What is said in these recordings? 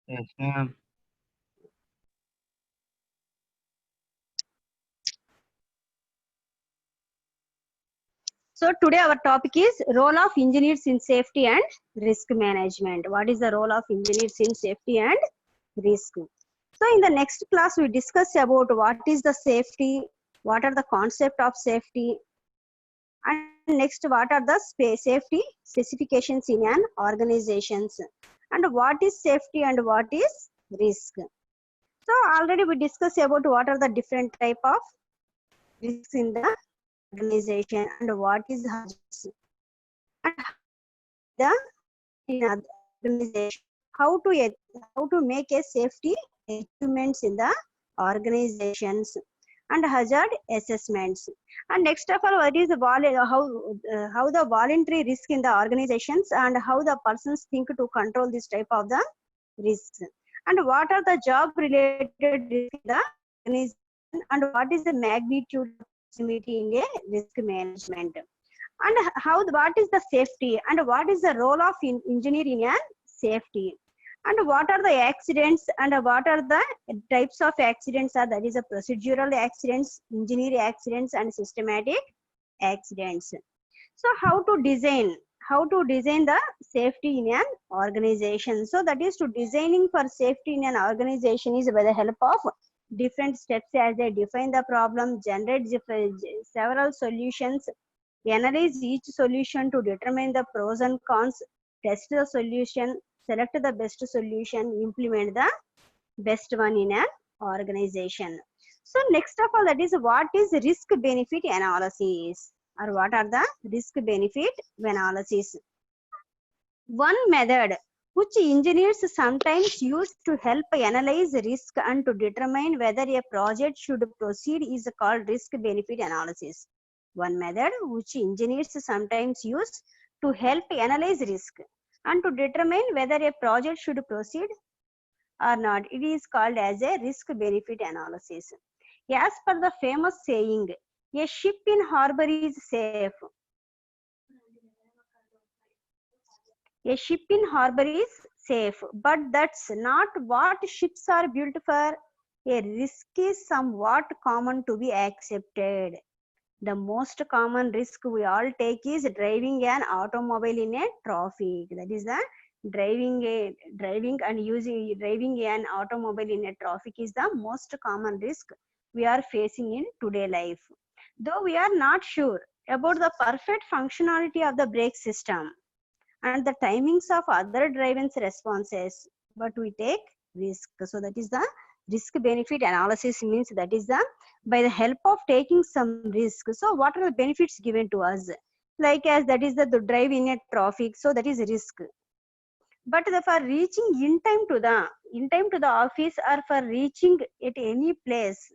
Yes, ma'am. So today our topic is role of engineers in safety and risk management. What is the role of engineers in safety and risk? So in the next class we discuss about what is the safety, what are the concept of safety, and next what are the safety specifications in an organizations, and what is safety and what is risk. So already we discussed about what are the different type of risks in the organization and what is hazards and how to manage the safety in the organization, how to make a safety achievements in the organizations and hazard assessments. And next of all, what is the how the voluntary risk in the organizations and how the persons think to control this type of the risks, and what are the job related risk in the organization, and what is the magnitude of proximity in a risk management, and what is the safety and what is the role of engineer in a safety, and what are the accidents and what are the types of accidents are, that is a procedural accidents, engineer accidents, and systematic accidents. So how to design the safety in an organization. So that is, to designing for safety in an organization is by the help of different steps, as they define the problem, generate several solutions, analyze each solution to determine the pros and cons, test the solution, select the best solution, implement the best one in an organization. So next of all, that is what is risk benefit analysis, or what are the risk benefit analysis. One method which engineers sometimes use to help analyze risk and to determine whether a project should proceed is called risk benefit analysis. One method which engineers sometimes use to help analyze risk and to determine whether a project should proceed or not, it is called as a risk benefit analysis. As per the famous saying, a ship in harbor is safe. A ship in harbor is safe, but that's not what ships are built for. A risk is somewhat common to be accepted. The most common risk we all take is driving an automobile in a traffic. That is the driving an automobile in a traffic is the most common risk we are facing in today life. Though we are not sure about the perfect functionality of the brake system and the timings of other driver's responses, but we take risk. So that is the risk benefit analysis, means that is the by the help of taking some risk. So what are the benefits given to us, like as that is the drive in a traffic, so that is risk. But for reaching in time to the office, or for reaching at any place,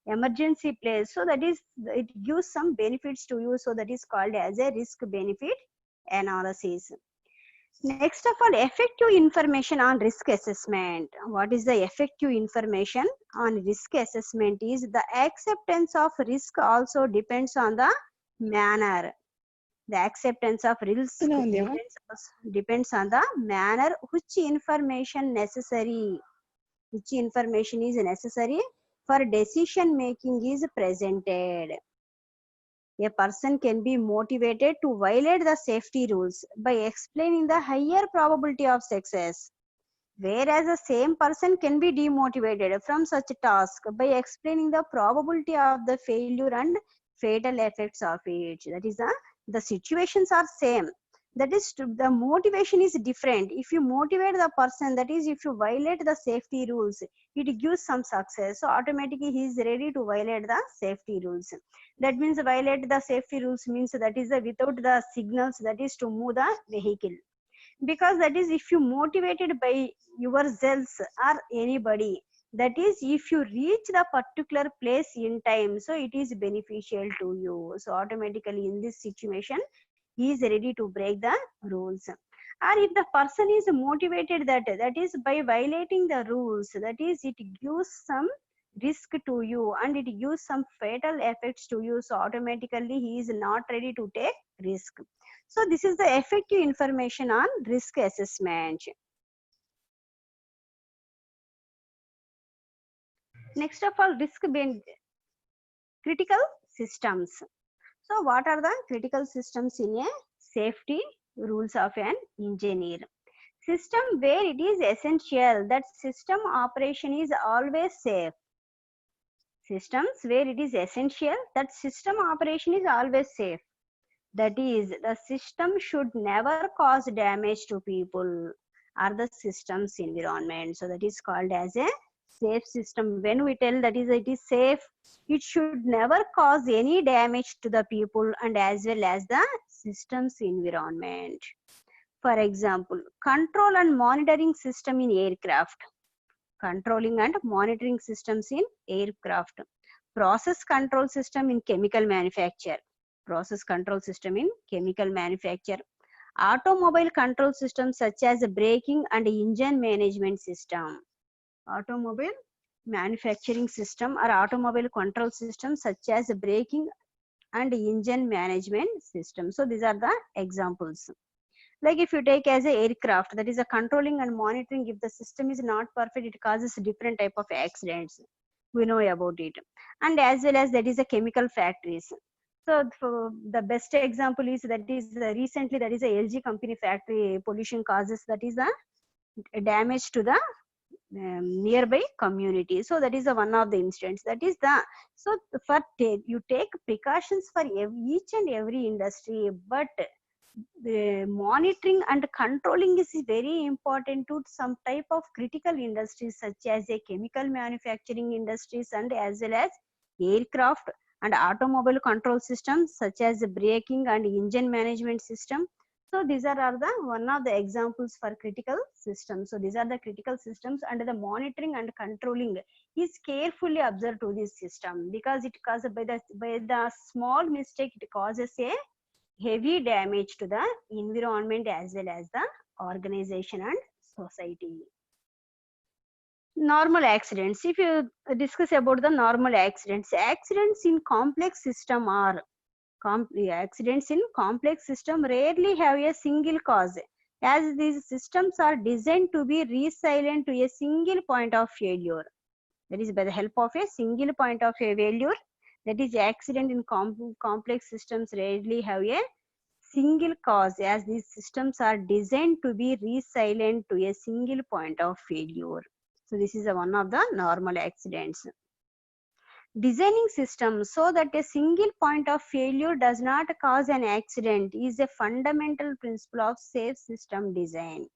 emergency place, so that is, it gives some benefits to you, so that is called as a risk benefit analysis. Next of all, effective information on risk assessment. What is the effective information on risk assessment is the acceptance of risk also depends on the manner. The acceptance of risk depends on the manner which information is necessary for decision making is presented. A person can be motivated to violate the safety rules by explaining the higher probability of success, whereas the same person can be demotivated from such a task by explaining the probability of the failure and fatal effects of it. That is, the situations are same. That is, the motivation is different. If you motivate the person, that is, if you violate the safety rules, it gives some success. So automatically he is ready to violate the safety rules. That means violate the safety rules means that is without the signals, that is to move the vehicle. Because that is, if you motivated by yourselves or anybody, that is, if you reach the particular place in time, so it is beneficial to you. So automatically in this situation he is ready to break the rules. Or if the person is motivated, that is by violating the rules, that is, it gives some risk to you and it gives some fatal effects to you, so automatically he is not ready to take risk. So this is the effective information on risk assessment. Next of all, risk-based critical systems. So what are the critical systems in a safety rules of an engineer? System where it is essential that system operation is always safe. Systems where it is essential that system operation is always safe. That is, the system should never cause damage to people or the system's environment. So that is called as a safe system. When we tell that is it is safe, it should never cause any damage to the people and as well as the system's environment. For example, control and monitoring system in aircraft. Controlling and monitoring systems in aircraft. Process control system in chemical manufacture. Process control system in chemical manufacture. Automobile control systems such as braking and engine management system. Automobile manufacturing system or automobile control system such as braking and engine management system. So these are the examples. Like if you take as a aircraft, that is a controlling and monitoring. If the system is not perfect, it causes different type of accidents. We know about it. And as well as that is a chemical factories. So for the best example is that is recently that is a LG company factory pollution causes that is the damage to the nearby community. So that is the one of the incidents. That is the so for you take precautions for each and every industry, but the monitoring and controlling is very important to some type of critical industries such as a chemical manufacturing industries and as well as aircraft and automobile control systems such as braking and engine management system. So these are the one of the examples for critical systems. So these are the critical systems and the monitoring and controlling is carefully observed to this system because it causes by the small mistake it causes a heavy damage to the environment as well as the organization and society. Normal accidents. If you discuss about the normal accidents, accidents in complex system are accidents in complex system rarely have a single cause, as these systems are designed to be resilient to a single point of failure. That is by the help of a single point of failure. That is accident in complex systems rarely have a single cause, as these systems are designed to be resilient to a single point of failure. So this is one of the normal accidents. Designing systems so that a single point of failure does not cause an accident is a fundamental principle of safe system design.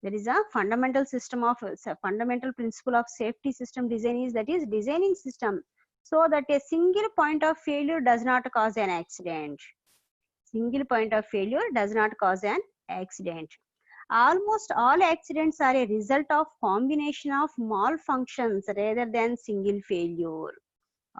There is a fundamental principle of safety system design is that is designing system so that a single point of failure does not cause an accident. Single point of failure does not cause an accident. Almost all accidents are a result of combination of malfunctions rather than single failure.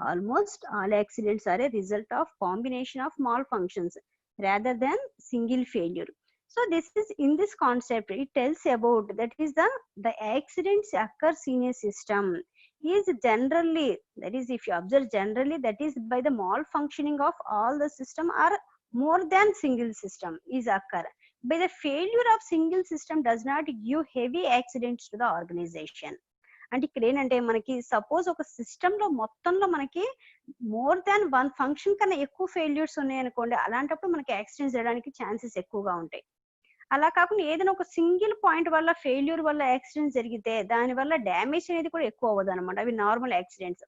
Almost all accidents are a result of combination of malfunctions rather than single failure. So this is in this concept, it tells about that is the accidents occurs in a system is generally, that is if you observe generally, that is by the malfunctioning of all the system are more than single system is occur. By the failure of single system does not give heavy accidents to the organization. అంటే ఇక్కడ ఏంటంటే మనకి suppose ఒక system లో మొత్తంలో మనకి more than one function కన్నా ఎక్కువ ఫెయిల్యూర్స్ ఉన్నాయనుకోండి, అలాంటప్పుడు మనకి యాక్సిడెంట్స్ జరగడానికి ఛాన్సెస్ ఎక్కువగా ఉంటాయి. అలా కాకుండా ఏదైనా ఒక సింగిల్ పాయింట్ వల్ల ఫెయిల్యూర్ వల్ల యాక్సిడెంట్ జరిగితే దాని వల్ల డ్యామేజ్ అనేది కూడా ఎక్కువ అవ్వదు అనమాట. అవి నార్మల్ యాక్సిడెంట్స్.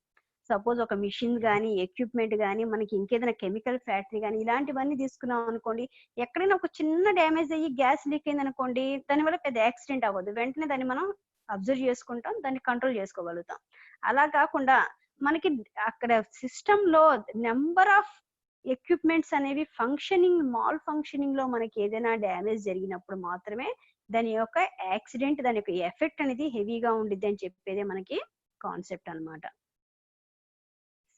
సపోజ్ ఒక మిషన్ కానీ ఎక్విప్మెంట్ కానీ మనకి ఇంకేదైనా కెమికల్ ఫ్యాక్టరీ కానీ ఇలాంటివన్నీ తీసుకున్నాం అనుకోండి, ఎక్కడైనా ఒక చిన్న డ్యామేజ్ అయ్యి గ్యాస్ లీక్ అయింది అనుకోండి, దానివల్ల పెద్ద యాక్సిడెంట్ అవ్వదు, వెంటనే దాన్ని మనం అబ్జర్వ్ చేసుకుంటాం, దాన్ని కంట్రోల్ చేసుకోగలుగుతాం. అలా కాకుండా మనకి అక్కడ సిస్టమ్ లో నెంబర్ ఆఫ్ ఎక్విప్మెంట్స్ అనేవి ఫంక్షనింగ్ మాల్ ఫంక్షనింగ్ లో మనకి ఏదైనా డ్యామేజ్ జరిగినప్పుడు మాత్రమే దాని యొక్క యాక్సిడెంట్, దాని యొక్క ఎఫెక్ట్ అనేది హెవీగా ఉండిద్ది అని చెప్పేదే మనకి కాన్సెప్ట్ అన్నమాట.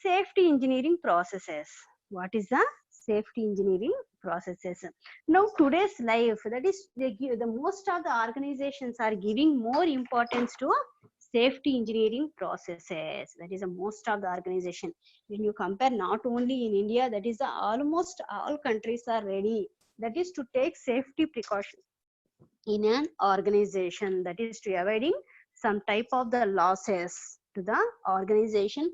Safety engineering processes. What is the safety engineering processes? Now today's life, that is the most of the organizations are giving more importance to safety engineering processes. That is the most of the organization. When you compare not only in India, that is almost all countries are ready, that is to take safety precautions in an organization, that is to avoiding some type of the losses. to the organization.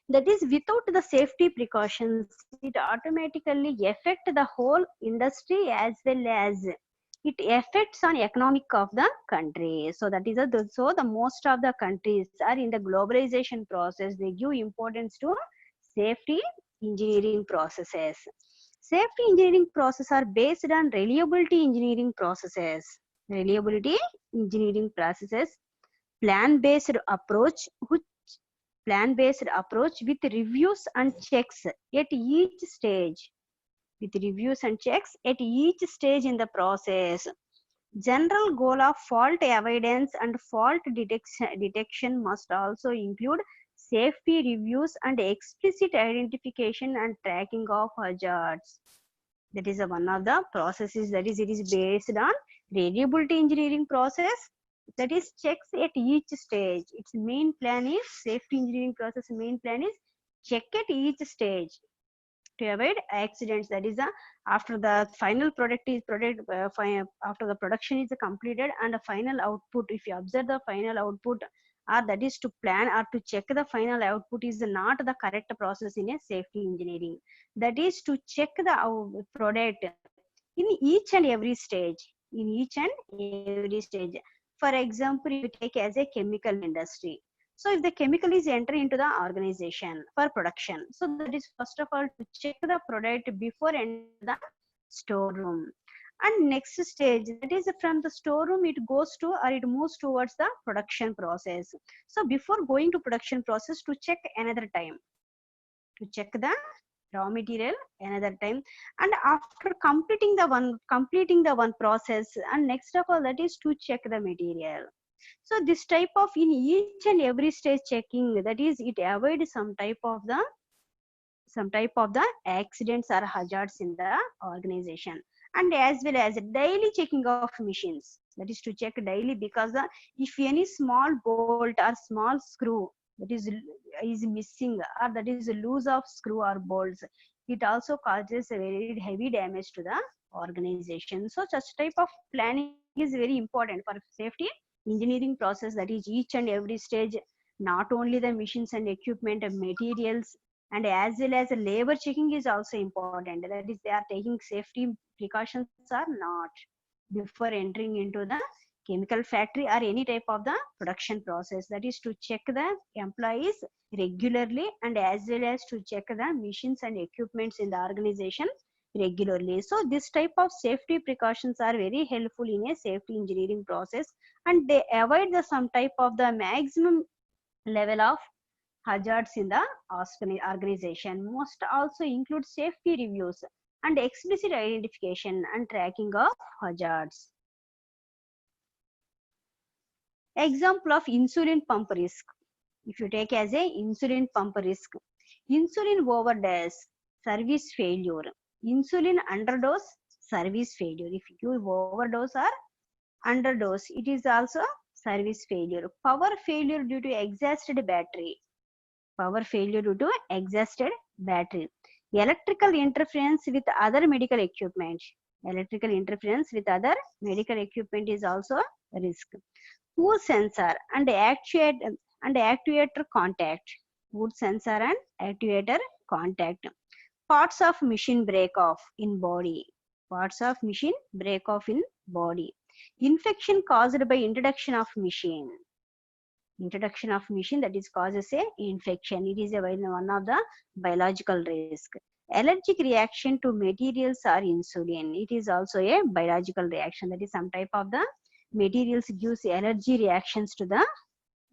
That is, without the safety precautions, it automatically affect the whole industry as well as it affects on economic of the country. So that is so the most of the countries are in the globalization process. They give importance to safety engineering processes. Safety engineering processes are based on reliability engineering processes. Reliability engineering processes, plan-based approach, which plan-based approach with reviews and checks at each stage. With reviews and checks at each stage in the process. General goal of fault avoidance and fault detection must also include safety reviews and explicit identification and tracking of hazards. That is one of the processes, that is, it is based on reliability engineering process, that is checks at each stage. Its main plan is safety engineering process. Main plan is check at each stage to avoid accidents. That is after the final product is after the production is completed and the final output, if you observe the final output, or that is to plan or to check the final output is not the correct process in a safety engineering. That is to check the product in each and every stage. In each and every stage. For example, if you take as a chemical industry. So if the chemical is entering into the organization for production, so that is first of all to check the product before entering the storeroom. And next stage, that is from the storeroom it goes to or it moves towards the production process. So before going to production process, to check another time, to check the raw material another time, and after completing the one process, and next of all that is to check the material. So this type of in each and every stage checking, that is it avoids some type of the accidents or hazards in the organization. And as well as daily checking of machines, that is to check daily, because if any small bolt or small screw that is missing, or that is loose of screw or bolts, it also causes a very heavy damage to the organization. So such type of planning is very important for safety engineering process, that is each and every stage, not only the machines and equipment and materials, and as well as labor checking is also important. That is, they are taking safety precautions or not before entering into the chemical factory or any type of the production process. That is to check the employees regularly, and as well as to check the machines and equipments in the organization regularly. So this type of safety precautions are very helpful in a safety engineering process, and they avoid the some type of the maximum level of hazards in the organization. Must also include safety reviews and explicit identification and tracking of hazards. Example of insulin pump risk. If you take as a insulin pump risk, insulin overdose, service failure, insulin underdose, service failure. If you overdose or underdose, it is also service failure. Power failure due to exhausted battery. Power failure due to exhausted battery. Electrical interference with other medical equipment. Electrical interference with other medical equipment is also a risk. Poor sensor and actuator contact. Poor sensor and actuator contact. Parts of machine break off in body. Parts of machine break off in body. Infection caused by introduction of machine. Introduction of machine, that is causes a infection. It is one of the biological risk. Allergic reaction to materials or insulin. It is also a biological reaction. That is some type of the materials gives allergy reactions to the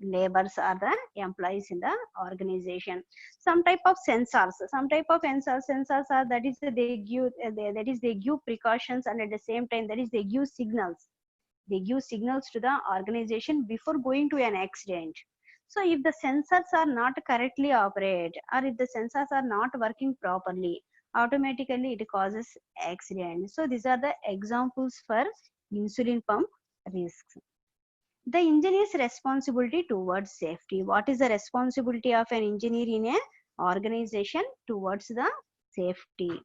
laborers or the employees in the organization. Some type of sensors. Some type of sensors are, that is they give precautions, and at the same time that is they give signals. They give signals to the organization before going to an accident. So if the sensors are not correctly operated, or if the sensors are not working properly, automatically it causes accident. So these are the examples for insulin pump risks. The engineer's responsibility towards safety. What is the responsibility of an engineer in a organization towards the safety?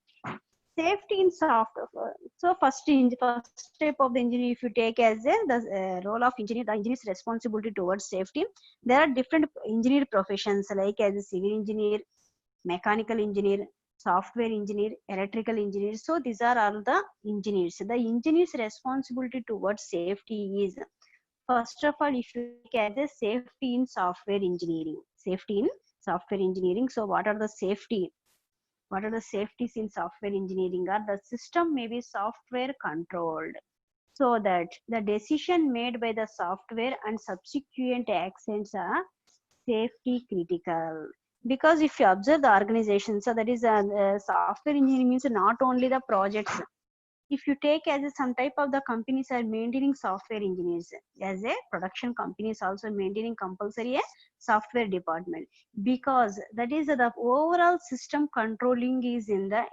Safety in software. So first step of the engineer, if you take as the role of engineer, the engineer's responsibility towards safety. There are different engineer professions like as a civil engineer, mechanical engineer, software engineer, electrical engineer. So these are all the engineers. The engineer's responsibility towards safety is, first of all, if you take as a safety in software engineering, safety in software engineering. So what are the safety? What are the safeties in software engineering? Are the system may be software controlled so that the decision made by the software and subsequent actions are safety critical. Because if you observe the organization, so that is software engineering means not only the projects. If you take as a, some type of the companies are maintaining software engineers, as a production companies also maintaining compulsory a software department, because that is the overall system controlling is in the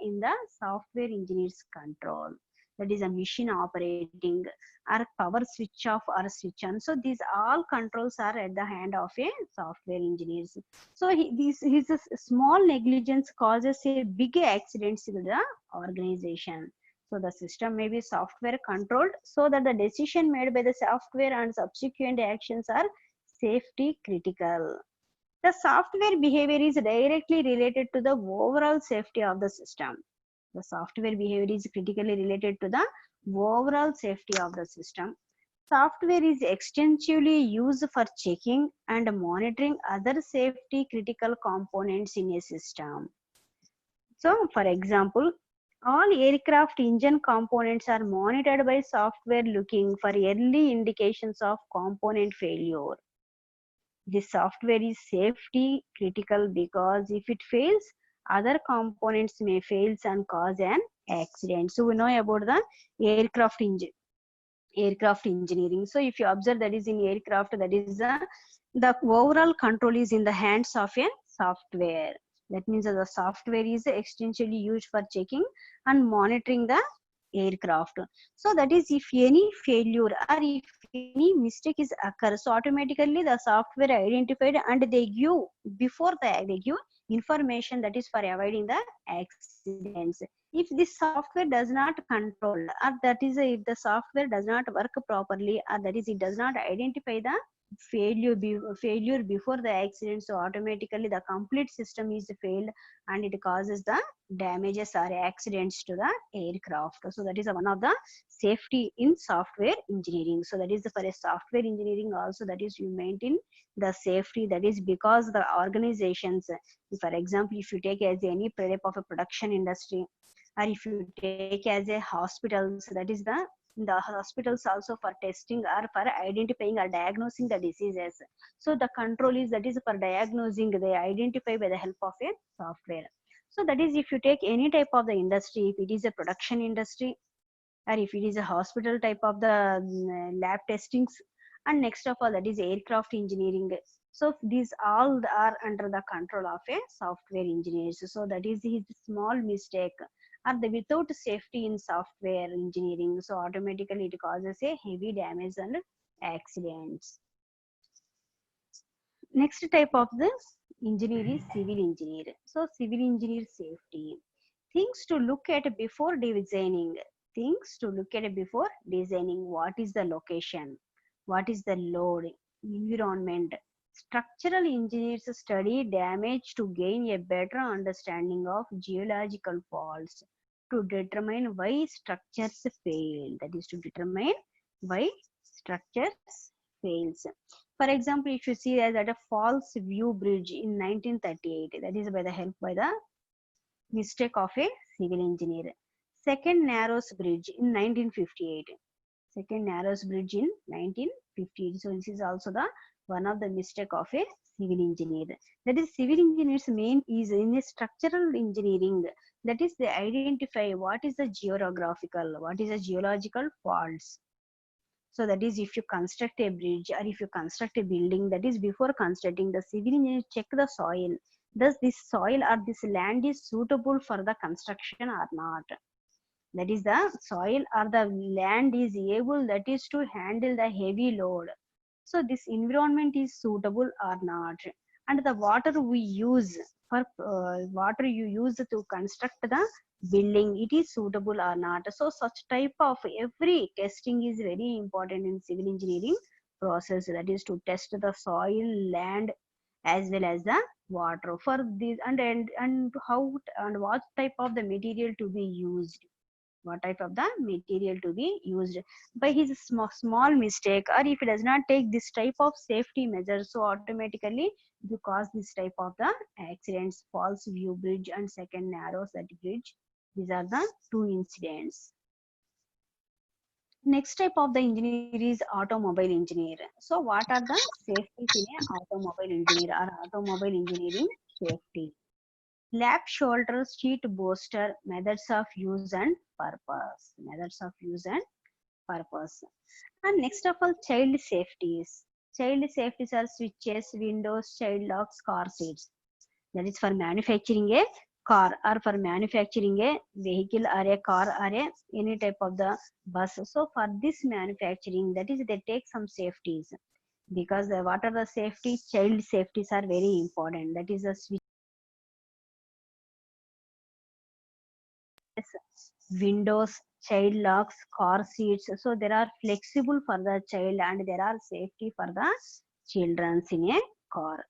software engineers control. That is a machine operating or power switch off or switch on. So these all controls are at the hand of a software engineers. So his small negligence causes a big accidents in the organization. So the system may be software controlled so that the decision made by the software and subsequent actions are safety critical. The software behavior is directly related to the overall safety of the system. The software behavior is critically related to the overall safety of the system. Software is extensively used for checking and monitoring other safety critical components in a system. So, for example, all aircraft engine components are monitored by software looking for early indications of component failure. This software is safety critical because if it fails, other components may fail and cause an accident. So we know about the aircraft engineering. So if you observe that is in aircraft, that is the overall control is in the hands of a software. That means that the software is extensively used for checking and monitoring the aircraft. So that is if any failure or if any mistake is occurs, so automatically the software identified and they give before they give information that is for avoiding the accidents. If this software does not control, or that is if the software does not work properly, or that is it does not identify the failure before the accident, so automatically the complete system is failed and it causes the damages or accidents to the aircraft. So that is one of the safety in software engineering. So that is for a software engineering also, that is you maintain the safety. That is because the organizations, for example, if you take as any type of a production industry, or if you take as a hospitals, that is the hospitals also for testing or for identifying or diagnosing the diseases. So the control is that is for diagnosing, they identify by the help of a software. So that is if you take any type of the industry, if it is a production industry or if it is a hospital type of the lab testings, and next of all that is aircraft engineering. So these all are under the control of a software engineers. So that is his small mistake or the without safety in software engineering, so automatically it causes a heavy damage and accidents. Next type of the engineer is civil engineer. So civil engineer safety. Things to look at before designing. Things to look at before designing. What is the location? What is the load? Environment. Structural engineers study damage to gain a better understanding of geological faults, to determine why structures fail. That is to determine why structures fails. For example, if you see as at a false view bridge in 1938, that is by the help by the mistake of a civil engineer. Second Narrows Bridge in 1958. Second Narrows Bridge in 1958. So this is also the one of the mistake of a civil engineer. That is civil engineer's main is in a structural engineering. That is they identify what is the geographical, what is the geological faults. So that is if you construct a bridge or if you construct a building, that is before constructing, the civil engineer check the soil. Does this soil or this land is suitable for the construction or not? That is the soil or the land is able, that is to handle the heavy load. So this environment is suitable or not. and the water we use for water you use to construct the building, it is suitable or not. So such type of every testing is very important in civil engineering process, that is to test the soil, land, as well as the water for this, and how and what type of the material to be used, what type of the material to be used. By his small mistake, or if he does not take this type of safety measures, so automatically you cause this type of the accidents. False view bridge and second narrow set bridge, these are the two incidents. Next type of the engineer is automobile engineer. So what are the safeties in a automobile engineer or automobile engineering safety? Lap shoulder seat booster, methods of use and purpose. Methods of use and purpose. And next of all, child safeties. Child safeties are switches, windows, child locks, car seats. That is for manufacturing a car or for manufacturing a vehicle or a car or a any type of the bus. So for this manufacturing, that is they take some safeties, because what are the safeties? Child safeties are very important. That is the switches, windows, child locks, car seats. So there are flexible for the child and there are safety for the children in a car.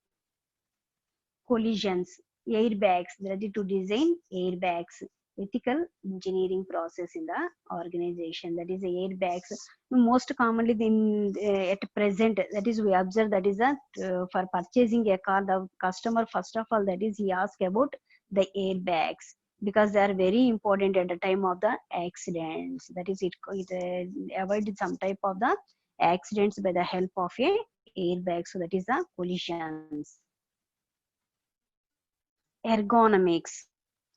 Collisions, airbags, ready to design airbags. Ethical engineering process in the organization, that is the airbags. Most commonly at present, that is we observe, that is a for purchasing a car, the customer first of all, that is he ask about the airbags, because they are very important at the time of the accidents. That is it avoided some type of the accidents by the help of a airbag. So that is the collisions. Ergonomics.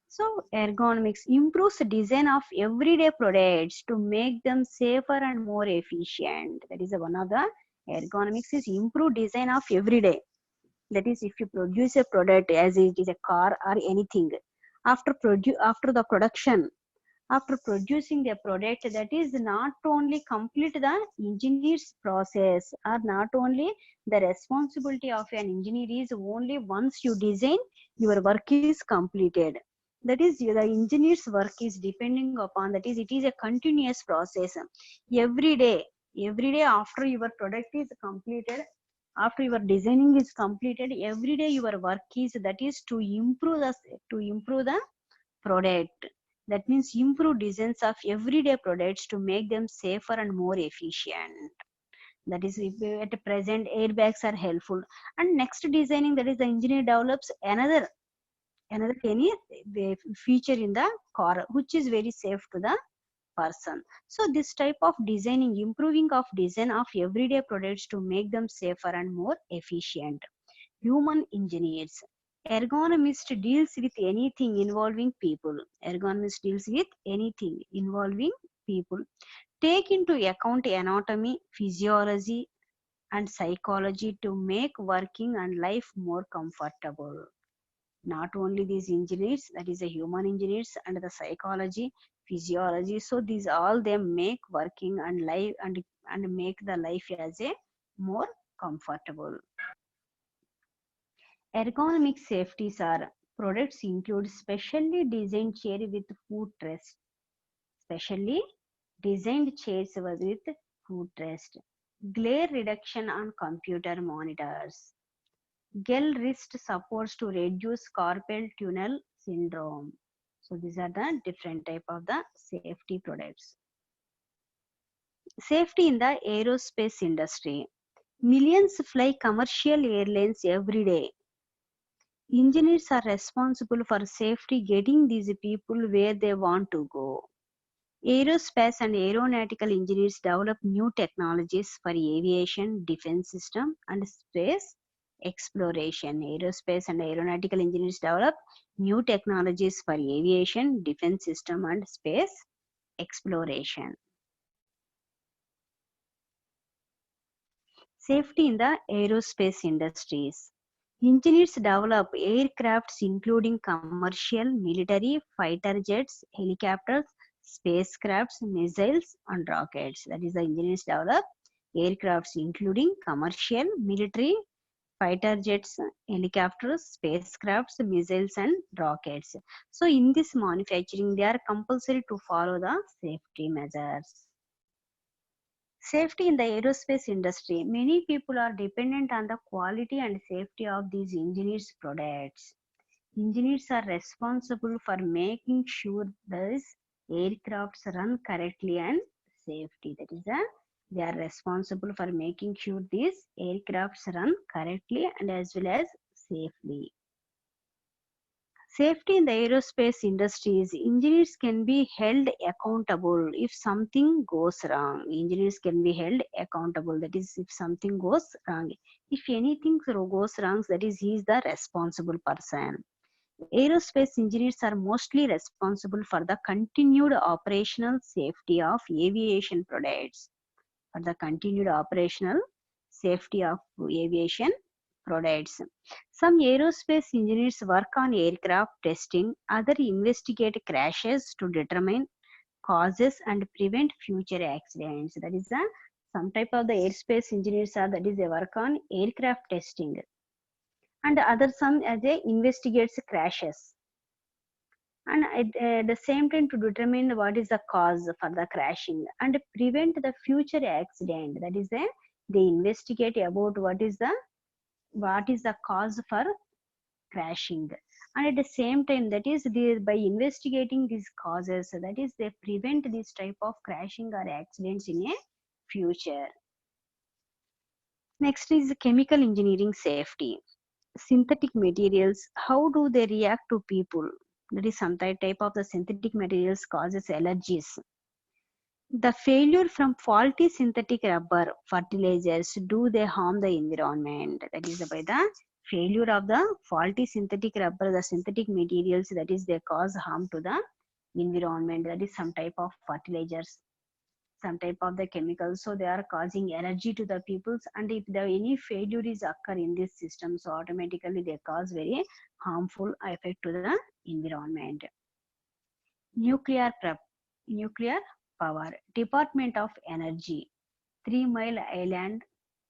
So ergonomics improves the design of everyday products to make them safer and more efficient. That is one of the ergonomics is improve design of everyday. That is, if you produce a product as it is a car or anything, after the production, after producing the product, that is not only complete the engineer's process, or not only the responsibility of an engineer is only once you design your work is completed. That is the engineer's work is depending upon, that is it is a continuous process. Every day after your product is completed, after your designing is completed, every day your work is, that is to improve the product. That means improve designs of everyday products to make them safer and more efficient. That is, if at present airbags are helpful. And next designing, that is the engineer develops another any feature in the car which is very safe to the person. So this type of designing, improving of design of everyday products to make them safer and more efficient. Human engineers. Ergonomist deals with anything involving people. Ergonomist deals with anything involving people. Take into account anatomy, physiology, and psychology to make working and life more comfortable. Not only these engineers, that is the human engineers and the psychology, physiology. So these all them make working and life and make the life as a more comfortable. Ergonomic safeties are products include specially designed chair with footrest, specially designed chairs with footrest, glare reduction on computer monitors, gel wrist supports to reduce carpal tunnel syndrome. So these are the different type of the safety products. Safety in the aerospace industry. Millions fly commercial airlines every day. Engineers are responsible for safety getting these people where they want to go. Aerospace and aeronautical engineers develop new technologies for aviation, defense system, and space exploration. Aerospace and aeronautical engineers develop new technologies for aviation, defense system, and space exploration. Safety in the aerospace industries. Engineers develop aircrafts including commercial, military, fighter jets, helicopters, spacecrafts, missiles, and rockets. That is, the engineers develop aircrafts including commercial, military, fighter jets, helicopters, spacecrafts, missiles, and rockets. So in this manufacturing, they are compulsory to follow the safety measures. Safety in the aerospace industry. Many people are dependent on the quality and safety of these engineers' products. Engineers are responsible for making sure these aircrafts run correctly and safety. That is, they are responsible for making sure these aircrafts run correctly and as well as safely. Safety in the aerospace industries, engineers can be held accountable if something goes wrong. Engineers can be held accountable. That is, if something goes wrong. If anything goes wrong, that is, he is the responsible person. Aerospace engineers are mostly responsible for the continued operational safety of aviation products. For the continued operational safety of aviation products. Some aerospace engineers work on aircraft testing, others investigate crashes to determine causes and prevent future accidents. That is some type of the airspace engineers are, that is, they work on aircraft testing, and other some as they investigates crashes, and at the same time to determine what is the cause for the crashing and prevent the future accident. That is they investigate about what is the cause for crashing, and at the same time, that is, they, by investigating these causes, that is, they prevent this type of crashing or accidents in a future. Next is chemical engineering safety. Synthetic materials, how do they react to people? That is, some type of the synthetic materials causes allergies. The failure from faulty synthetic rubber fertilizers, do they harm the environment? That is, by the failure of the faulty synthetic rubber, the synthetic materials, that is, they cause harm to the environment. That is some type of fertilizers, some type of the chemicals, so they are causing allergy to the peoples, and if there any failure is occur in this system, so automatically they cause very harmful effect to the environment. Nuclear power, Department of Energy, 3 Mile Island,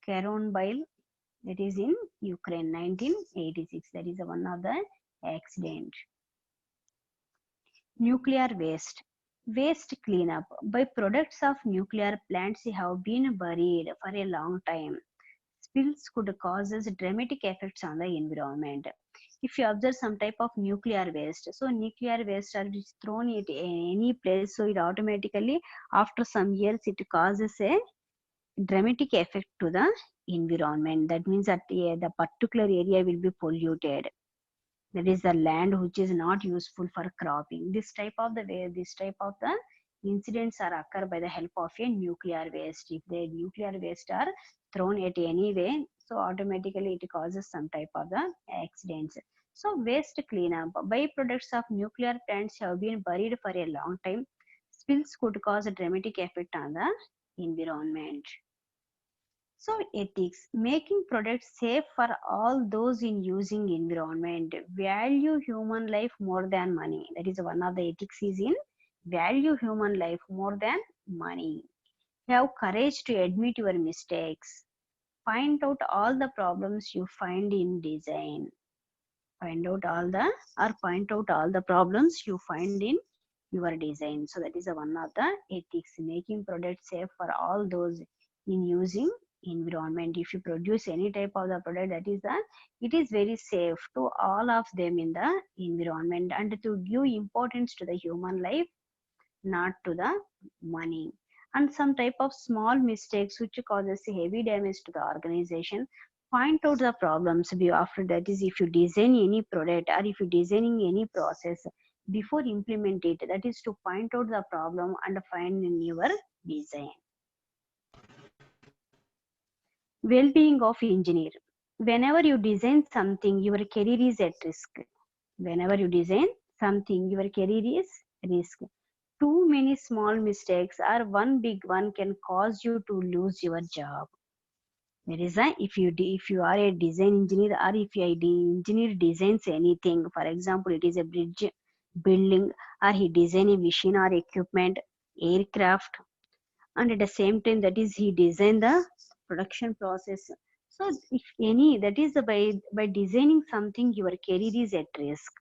Chernobyl, that is in Ukraine, 1986. That is one of the accident. Nuclear waste cleanup. By-products of nuclear plants have been buried for a long time. Spills could cause dramatic effects on the environment. If you observe some type of nuclear waste, so nuclear waste are thrown at any place, so it automatically after some years it causes a dramatic effect to the environment. That means that the particular area will be polluted. That is the land which is not useful for cropping. This type of the incidents are occur by the help of a nuclear waste. If the nuclear waste are thrown at any way, so automatically it causes some type of the accidents. So waste cleanup. Byproducts of nuclear plants have been buried for a long time. Spills could cause a dramatic effect on the environment. So ethics, making products safe for all those in using environment, value human life more than money. That is one of the ethics is in value human life more than money. Have courage to admit your mistakes. Find out all the problems you find in design. Point out all the problems you find in your design. So that is one of the ethics, making products safe for all those in using environment. If you produce any type of the product, that is it is very safe to all of them in the environment, and to give importance to the human life, not to the money. And some type of small mistakes which causes heavy damage to the organization, point out the problems after that. Is if you design any product or if you designing any process, before implement it, that is to point out the problem and find in your design. Well-being of engineer. Whenever you design something, your career is at risk. Whenever you design something, your career is risk. Too many small mistakes or one big one can cause you to lose your job. There is if you are a design engineer, or if a engineer designs anything, for example, it is a bridge building, or he design a machine or equipment, aircraft, and at the same time, that is he design the production process. So if any, that is by designing something, your career is at risk.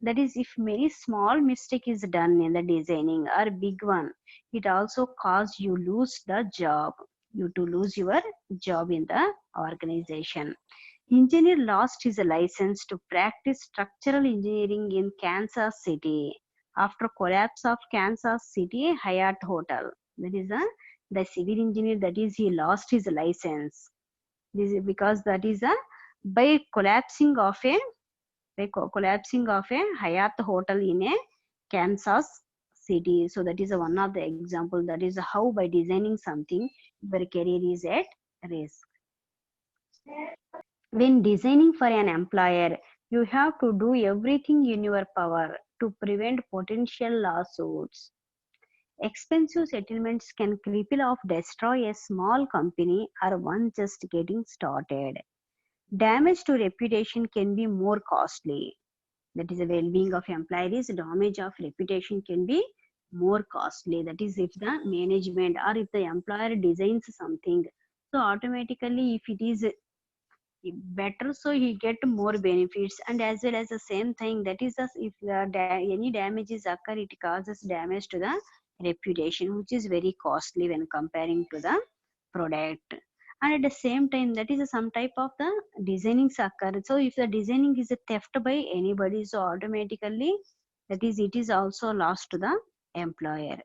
That is, if many small mistake is done in the designing or big one, it also cause you lose the job. You to lose your job in the organization. Engineer lost his license to practice structural engineering in Kansas City after collapse of Kansas City Hyatt Hotel. That is the civil engineer, that is he lost his license. This is because that is a by collapsing of a collapsing of a Hyatt hotel in a Kansas City. So that is one of the example. That is how by designing something your career is at risk. When designing for an employer, you have to do everything in your power to prevent potential lawsuits. Expensive settlements can cripple or destroy a small company or one just getting started. Damage to reputation can be more costly. That is, the well-being of employees, damage of reputation can be more costly. That is, if the management or if the employer designs something, so automatically if it is better, so he get more benefits, and as well as the same thing, that is if any damages occur, it causes damage to the reputation, which is very costly when comparing to the product. And at the same time, that is some type of the designings occur. So if the designing is a theft by anybody, so automatically that is it is also lost to the employer.